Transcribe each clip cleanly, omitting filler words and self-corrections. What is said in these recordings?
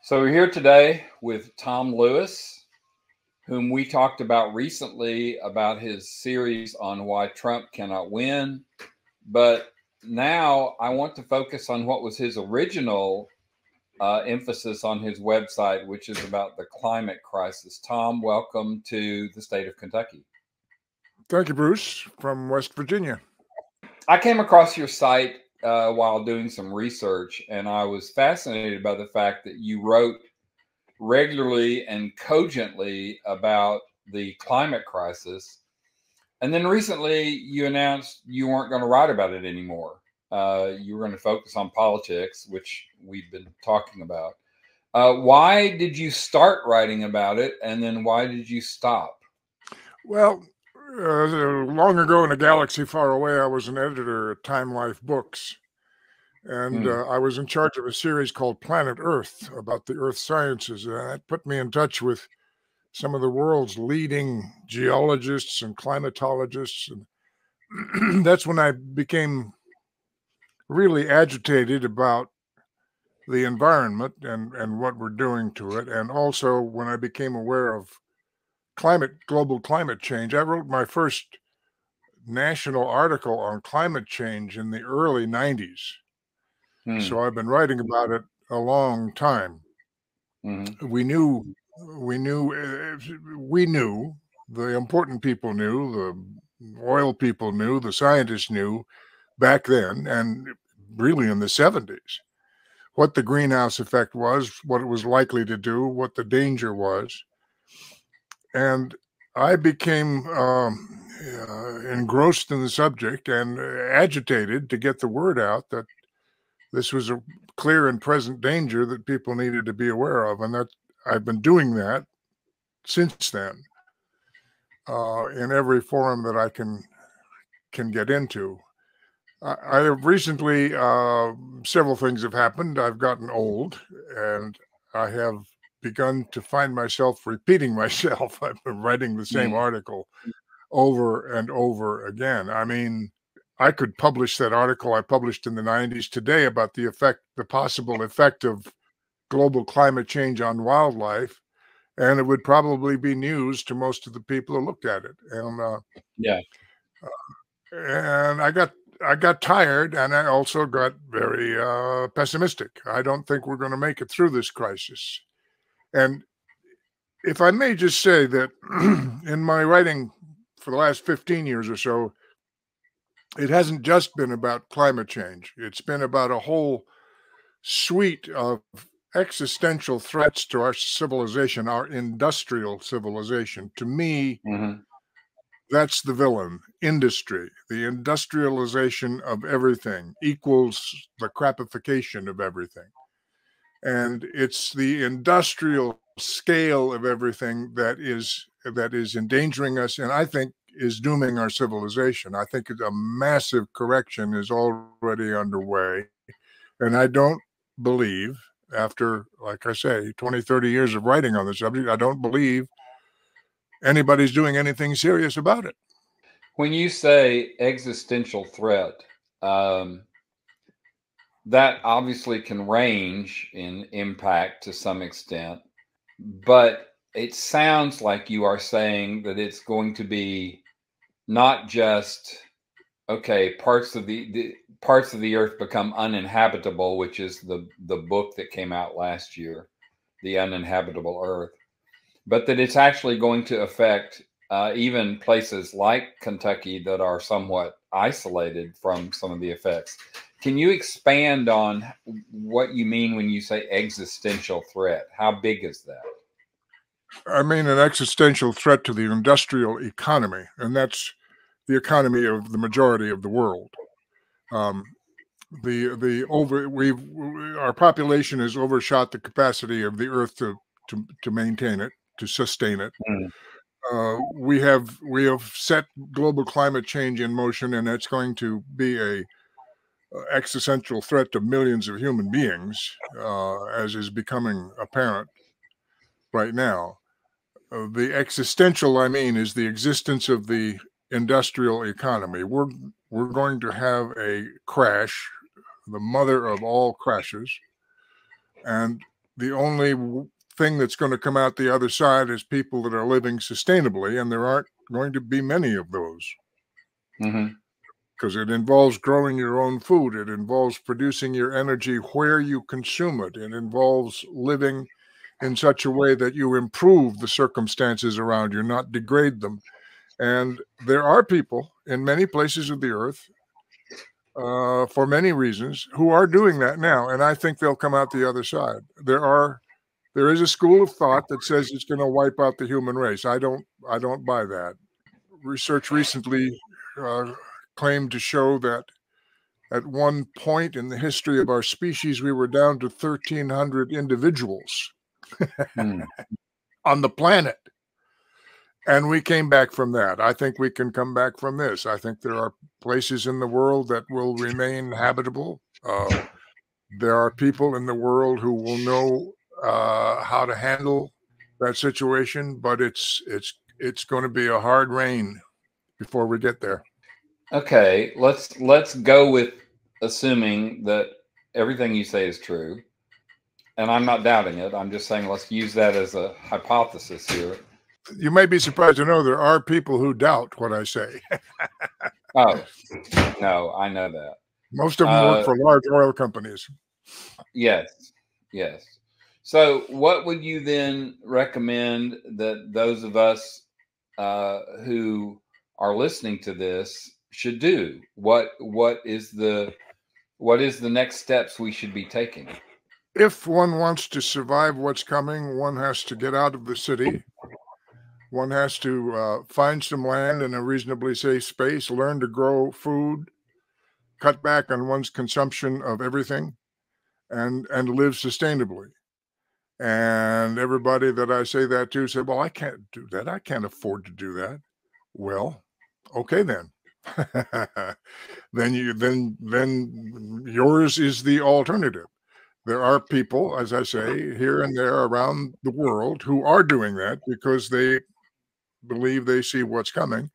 So we're here today with Tom Lewis, whom we talked about recently about his series on why Trump cannot win. But now I want to focus on what was his original emphasis on his website, which is about the climate crisis. Tom, welcome to the state of Kentucky. Thank you, Bruce, from West Virginia. I came across your site while doing some research, and I was fascinated by the fact that you wrote regularly and cogently about the climate crisis. And then recently you announced you weren't going to write about it anymore. You were going to focus on politics, which we've been talking about. Why did you start writing about it? And then why did you stop? Well, long ago in a galaxy far away, I was an editor at Time Life Books. And I was in charge of a series called Planet Earth about the Earth sciences. And that put me in touch with some of the world's leading geologists and climatologists. And that's when I became really agitated about the environment and what we're doing to it. And also when I became aware of global climate change. I wrote my first national article on climate change in the early 90s. So I've been writing about it a long time. We knew, the important people knew, the oil people knew, the scientists knew back then, and really in the 70s, what the greenhouse effect was, what it was likely to do, what the danger was. And I became engrossed in the subject and agitated to get the word out that this was a clear and present danger that people needed to be aware of. And that I've been doing that since then in every forum that I can get into. I have recently, several things have happened. I've gotten old and I have begun to find myself repeating myself. I've been writing the same article over and over again. I mean, I could publish that article I published in the 90s today about the possible effect of global climate change on wildlife, and it would probably be news to most of the people who looked at it. And and I got tired, and I also got very pessimistic. I don't think we're going to make it through this crisis. And if I may just say that in my writing for the last 15 years or so, it hasn't just been about climate change. It's been about a whole suite of existential threats to our civilization, our industrial civilization. To me, that's the villain. Industry, the industrialization of everything equals the crapification of everything. And it's the industrial scale of everything that is endangering us, and I think is dooming our civilization. I think a massive correction is already underway. And I don't believe, after, like I say, 20, 30 years of writing on the subject, I don't believe anybody's doing anything serious about it. When you say existential threat, that obviously can range in impact to some extent, but it sounds like you are saying that it's going to be not just, okay, parts of the earth become uninhabitable, which is the book that came out last year, The Uninhabitable Earth, but that it's actually going to affect even places like Kentucky that are somewhat isolated from some of the effects. Can you expand on what you mean when you say existential threat? How big is that? I mean an existential threat to the industrial economy, and that's the economy of the majority of the world. Our population has overshot the capacity of the earth to maintain it, to sustain it. We have set global climate change in motion, and it's going to be a existential threat to millions of human beings, as is becoming apparent right now. The existential, I mean, is the existence of the industrial economy. We're going to have a crash, the mother of all crashes, and the only thing that's going to come out the other side is people that are living sustainably, and there aren't going to be many of those. Because it involves growing your own food. It involves producing your energy where you consume it. It involves living in such a way that you improve the circumstances around you, not degrade them. And there are people in many places of the earth, for many reasons, who are doing that now. And I think they'll come out the other side. There is a school of thought that says it's going to wipe out the human race. I don't buy that. Research recently claimed to show that at one point in the history of our species, we were down to 1,300 individuals on the planet. And we came back from that. I think we can come back from this. I think there are places in the world that will remain habitable. There are people in the world who will know how to handle that situation, but it's going to be a hard reign before we get there. Okay, let's go with assuming that everything you say is true, and I'm not doubting it. I'm just saying let's use that as a hypothesis here. You may be surprised to know there are people who doubt what I say. Oh, no, I know that. Most of them work for large oil companies. Yes. So what would you then recommend that those of us who are listening to this should do? What is the next steps we should be taking? If one wants to survive what's coming, one has to get out of the city. One has to find some land in a reasonably safe space, learn to grow food, cut back on one's consumption of everything, and live sustainably. And everybody that I say that to said, well, I can't do that. I can't afford to do that. Well, okay, then. then yours is the alternative. There are people, as I say, here and there around the world who are doing that because they believe they see what's coming.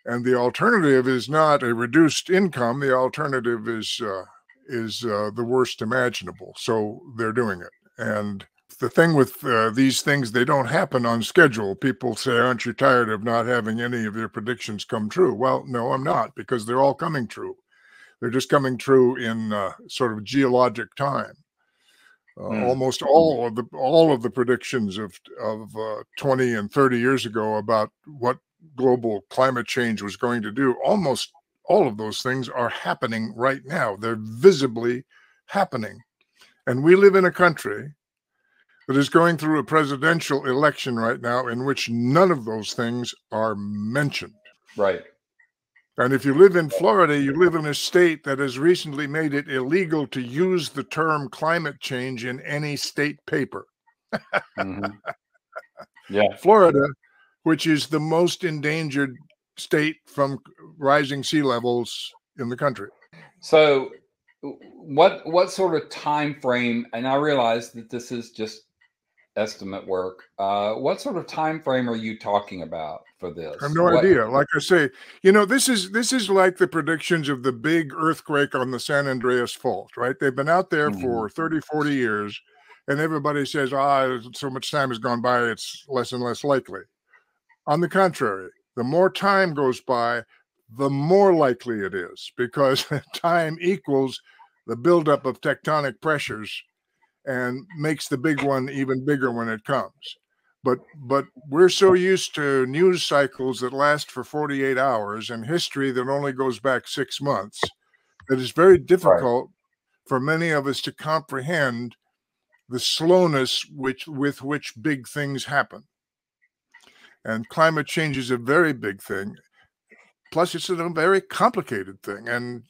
And the alternative is not a reduced income. The alternative is the worst imaginable. So they're doing it. And the thing with these things, they don't happen on schedule. People say, aren't you tired of not having any of your predictions come true? Well, no, I'm not, because they're all coming true. They're just coming true in sort of geologic time. Almost all of the predictions of 20 and 30 years ago about what global climate change was going to do, almost all of those things are happening right now. They're visibly happening. And we live in a country that is going through a presidential election right now in which none of those things are mentioned. Right. And if you live in Florida, you live in a state that has recently made it illegal to use the term climate change in any state paper. Yeah. Florida, which is the most endangered state from rising sea levels in the country. So what sort of time frame, and I realize that this is just estimate work, what sort of time frame are you talking about for this? I have no idea. Like I say, this is like the predictions of the big earthquake on the San Andreas Fault, right? They've been out there for 30, 40 years, and everybody says, so much time has gone by, it's less and less likely. On the contrary, the more time goes by, the more likely it is, because time equals the buildup of tectonic pressures and makes the big one even bigger when it comes. But we're so used to news cycles that last for 48 hours and history that only goes back 6 months that it's very difficult for many of us to comprehend the slowness with which big things happen. And climate change is a very big thing. Plus, it's a very complicated thing. And,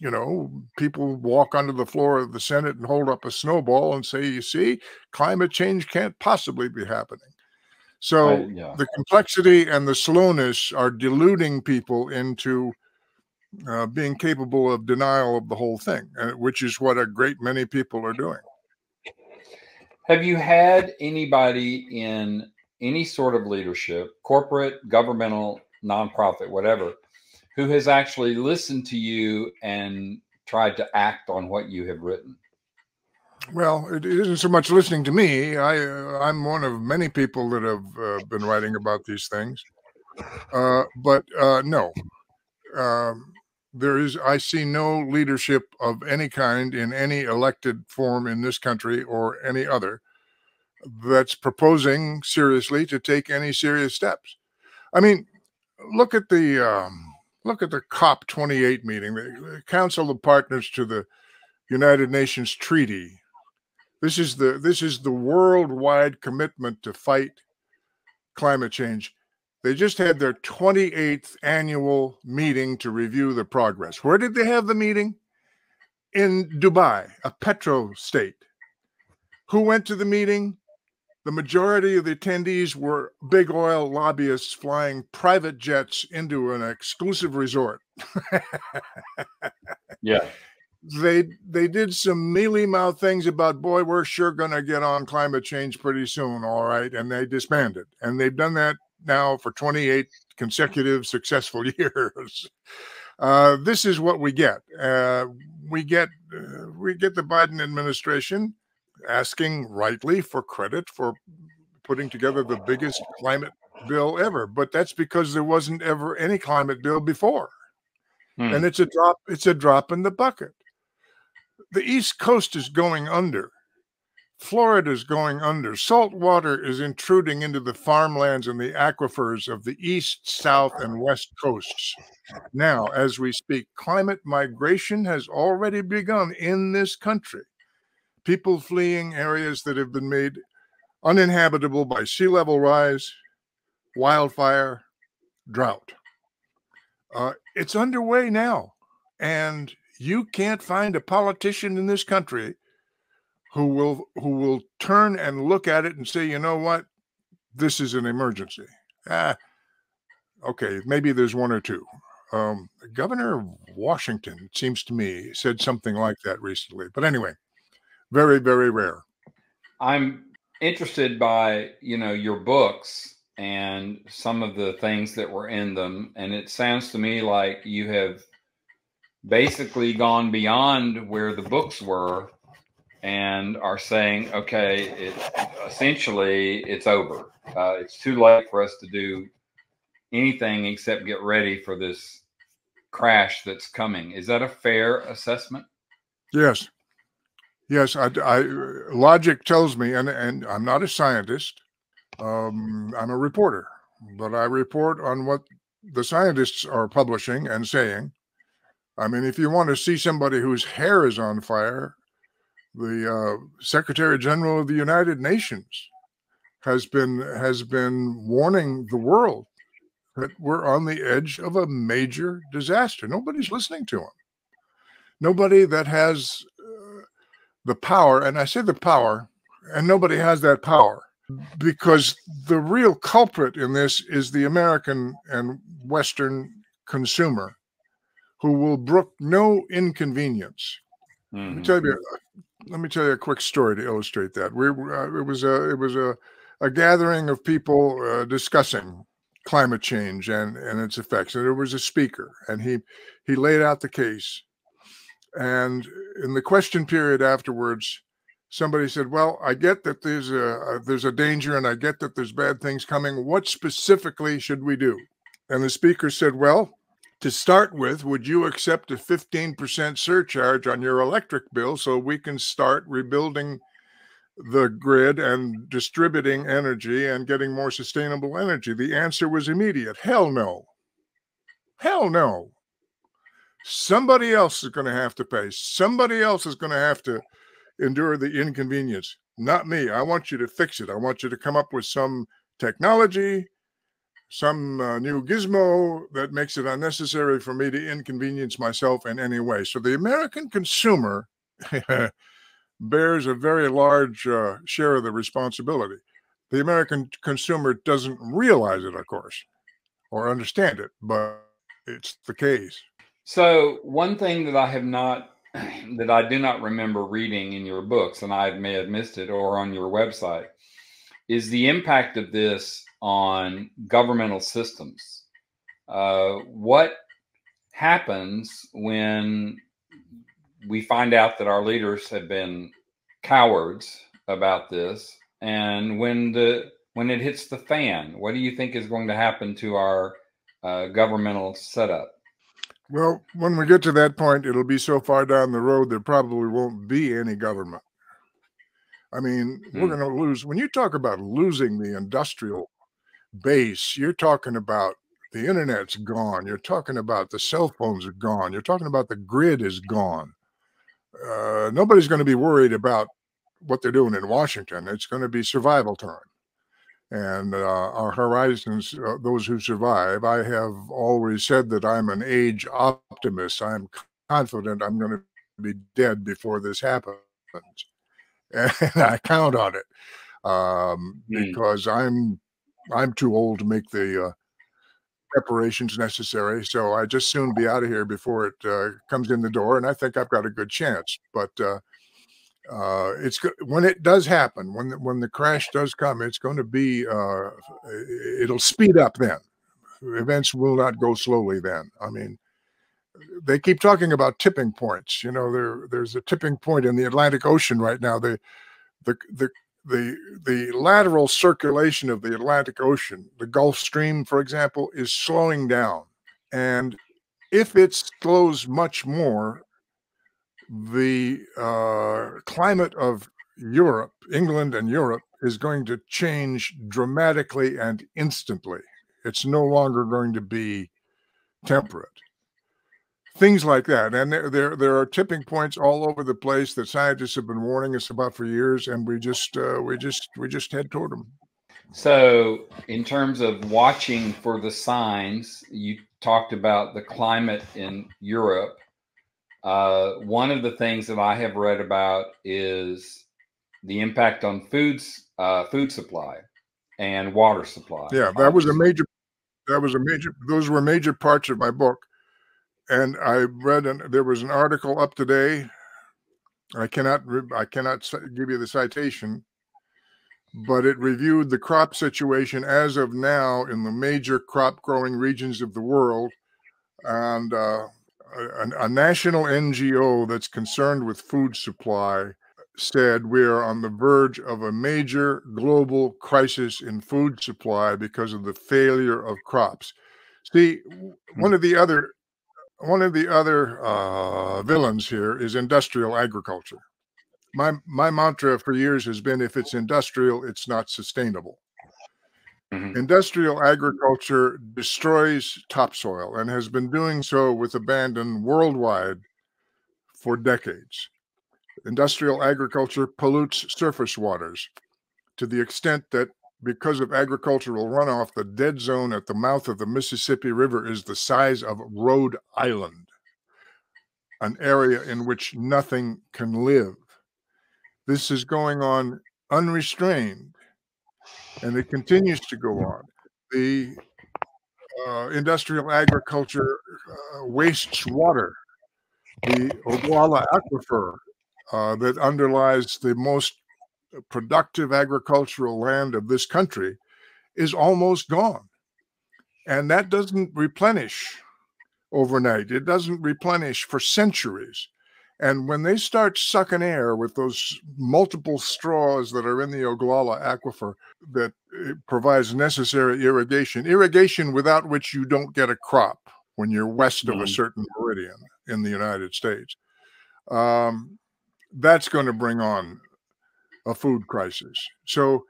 people walk onto the floor of the Senate and hold up a snowball and say, you see, climate change can't possibly be happening. So the complexity and the slowness are deluding people into being capable of denial of the whole thing, which is what a great many people are doing. Have you had anybody in any sort of leadership, corporate, governmental, nonprofit, whatever, who has actually listened to you and tried to act on what you have written? Well, it isn't so much listening to me. I'm one of many people that have been writing about these things. But no, um, I see no leadership of any kind in any elected form in this country or any other that's proposing seriously to take any serious steps. I mean, look at the COP28 meeting, the Council of Partners to the United Nations Treaty. This is the worldwide commitment to fight climate change. They just had their 28th annual meeting to review the progress. Where did they have the meeting? In Dubai, a petro state. Who went to the meeting? The majority of the attendees were big oil lobbyists flying private jets into an exclusive resort. Yeah. They did some mealy-mouthed things about, boy, we're sure going to get on climate change pretty soon, all right, and they disbanded. And they've done that now for 28 consecutive successful years. This is what we get. We get the Biden administration asking rightly for credit for putting together the biggest climate bill ever, but that's because there wasn't ever any climate bill before. And it's a drop in the bucket. The East Coast is going under. Florida is going under. Salt water is intruding into the farmlands and the aquifers of the East, South, and West coasts. Now, as we speak, climate migration has already begun in this country. People fleeing areas that have been made uninhabitable by sea level rise, wildfire, drought. It's underway now. And you can't find a politician in this country who will turn and look at it and say, you know what, this is an emergency. Okay, maybe there's one or two. The governor of Washington, it seems to me, said something like that recently. But anyway, very, very rare. I'm interested by, your books and some of the things that were in them. And it sounds to me like you have basically gone beyond where the books were and are saying, okay, essentially it's over. It's too late for us to do anything except get ready for this crash that's coming. Is that a fair assessment? Yes. Yes, logic tells me, and I'm not a scientist. I'm a reporter, but I report on what the scientists are publishing and saying. I mean, if you want to see somebody whose hair is on fire, the Secretary General of the United Nations has been warning the world that we're on the edge of a major disaster. Nobody's listening to him. Nobody that has the power, and I say the power, and nobody has that power, because the real culprit in this is the American and Western consumer, who will brook no inconvenience. Mm-hmm. Let me tell you a quick story to illustrate that. It was a gathering of people discussing climate change and its effects, and there was a speaker, and he laid out the case. And in the question period afterwards, somebody said, well, I get that there's a danger, and I get that there's bad things coming. What specifically should we do? And the speaker said, well, to start with, would you accept a 15% surcharge on your electric bill so we can start rebuilding the grid and distributing energy and getting more sustainable energy? The answer was immediate. Hell no. Hell no. Somebody else is going to have to pay. Somebody else is going to have to endure the inconvenience. Not me. I want you to fix it. I want you to come up with some technology, some new gizmo that makes it unnecessary for me to inconvenience myself in any way. So the American consumer bears a very large share of the responsibility. The American consumer doesn't realize it, of course, or understand it, but it's the case. So one thing that I do not remember reading in your books, and I may have missed it, or on your website, is the impact of this on governmental systems. What happens when we find out that our leaders have been cowards about this. And when it hits the fan, what do you think is going to happen to our governmental setup? Well, when we get to that point, it'll be so far down the road there probably won't be any government. I mean, we're going to lose. When you talk about losing the industrial base, you're talking about the internet's gone. You're talking about the cell phones are gone. You're talking about the grid is gone. Nobody's going to be worried about what they're doing in Washington. It's going to be survival time. And our horizons, those who survive, I have always said that I'm an age optimist. I'm confident I'm going to be dead before this happens. And I count on it because I'm too old to make the preparations necessary. So I just soon be out of here before it comes in the door. And I think I've got a good chance. But it's when it does happen, when the crash does come, it's going to be it'll speed up then. Events will not go slowly then. I mean, they keep talking about tipping points. You know, there's a tipping point in the Atlantic Ocean right now. The lateral circulation of the Atlantic Ocean, the Gulf Stream, for example, is slowing down. And if it slows much more, the climate of Europe, England and Europe, is going to change dramatically and instantly. It's no longer going to be temperate. Things like that. And there are tipping points all over the place that scientists have been warning us about for years, and we just head toward them. So in terms of watching for the signs, you talked about the climate in Europe. One of the things that I have read about is the impact on food supply and water supply. Yeah, those were major parts of my book. And I read, there was an article up today. I cannot give you the citation, but it reviewed the crop situation as of now in the major crop growing regions of the world. And a national NGO that's concerned with food supply said we are on the verge of a major global crisis in food supply because of the failure of crops. See, one of the other villains here is industrial agriculture. My mantra for years has been, if it's industrial, it's not sustainable. Mm-hmm. Industrial agriculture destroys topsoil and has been doing so with abandon worldwide for decades. Industrial agriculture pollutes surface waters to the extent that because of agricultural runoff, the dead zone at the mouth of the Mississippi River is the size of Rhode Island, an area in which nothing can live. This is going on unrestrained, and it continues to go on. The industrial agriculture wastes water. The Ogallala Aquifer that underlies the most productive agricultural land of this country is almost gone. And that doesn't replenish overnight. It doesn't replenish for centuries. And when they start sucking air with those multiple straws that are in the Ogallala Aquifer that provides necessary irrigation without which you don't get a crop when you're west of a certain meridian in the United States, that's going to bring on a food crisis. So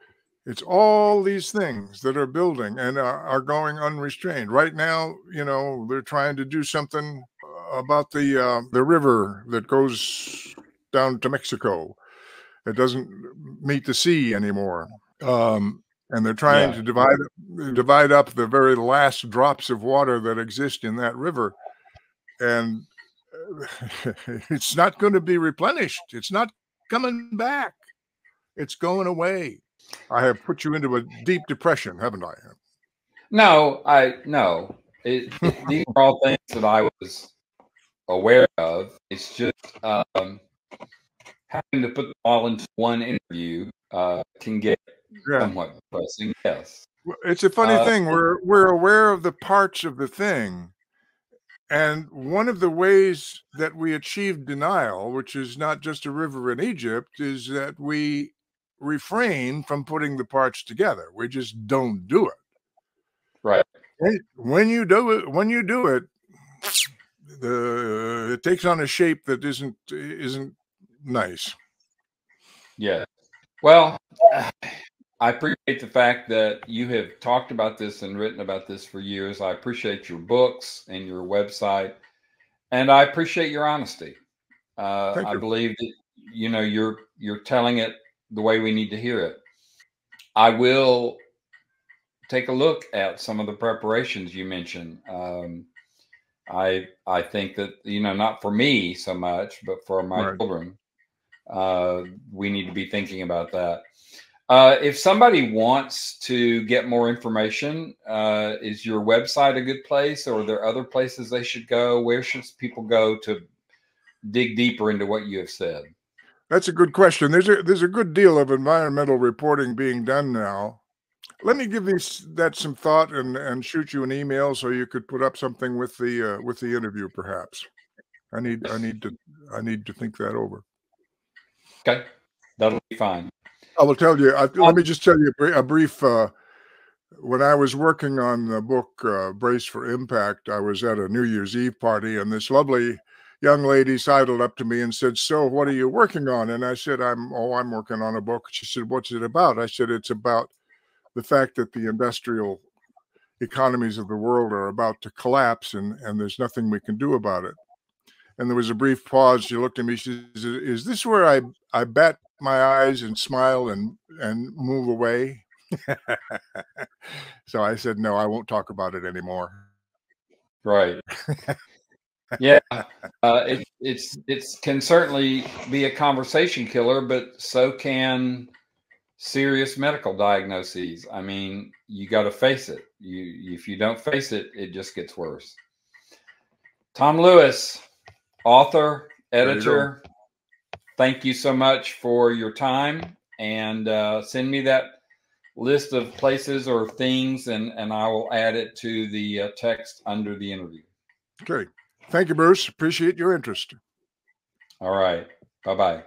it's all these things that are building and are going unrestrained. Right now, you know, they're trying to do something about the river that goes down to Mexico. It doesn't meet the sea anymore. And they're trying to divide up the very last drops of water that exist in that river. And it's not going to be replenished. It's not coming back. It's going away. I have put you into a deep depression, haven't I? No. These are all things that I was aware of. It's just having to put them all into one interview can get somewhat depressing. Yes, it's a funny thing. We're aware of the parts of the thing, And one of the ways that we achieve denial, which is not just a river in Egypt, is that we refrain from putting the parts together. We just don't do it. Right. When you do it, it takes on a shape that isn't nice. Yeah. Well, I appreciate the fact that you have talked about this and written about this for years. I appreciate your books and your website, and I appreciate your honesty. Thank I you. believe that you're telling it the way we need to hear it. I will take a look at some of the preparations you mentioned. I think that not for me so much, but for my Right. children, we need to be thinking about that. If somebody wants to get more information, is your website a good place, or are there other places they should go? Where should people go to dig deeper into what you have said? That's a good question. There's a good deal of environmental reporting being done now. Let me give that some thought and shoot you an email so you could put up something with the interview, perhaps. I need I need to I need to think that over. Okay, that'll be fine. I will tell you. Let me just tell you a brief. When I was working on the book Brace for Impact, I was at a New Year's Eve party, and this lovely young lady sidled up to me and said, "So, what are you working on?" And I said, I'm working on a book." She said, "What's it about?" I said, "It's about the fact that the industrial economies of the world are about to collapse, and there's nothing we can do about it." And there was a brief pause. She looked at me. She says, "Is this where I bat my eyes and smile and move away?" So I said, "No, I won't talk about it anymore." Right. Yeah. It's can certainly be a conversation killer, but so can serious medical diagnoses. I mean, you got to face it. If you don't face it, it just gets worse. Tom Lewis, author, There you go. editor, thank you so much for your time, and send me that list of places or things, and I will add it to the text under the interview. Okay. Thank you, Bruce. Appreciate your interest. All right. Bye bye.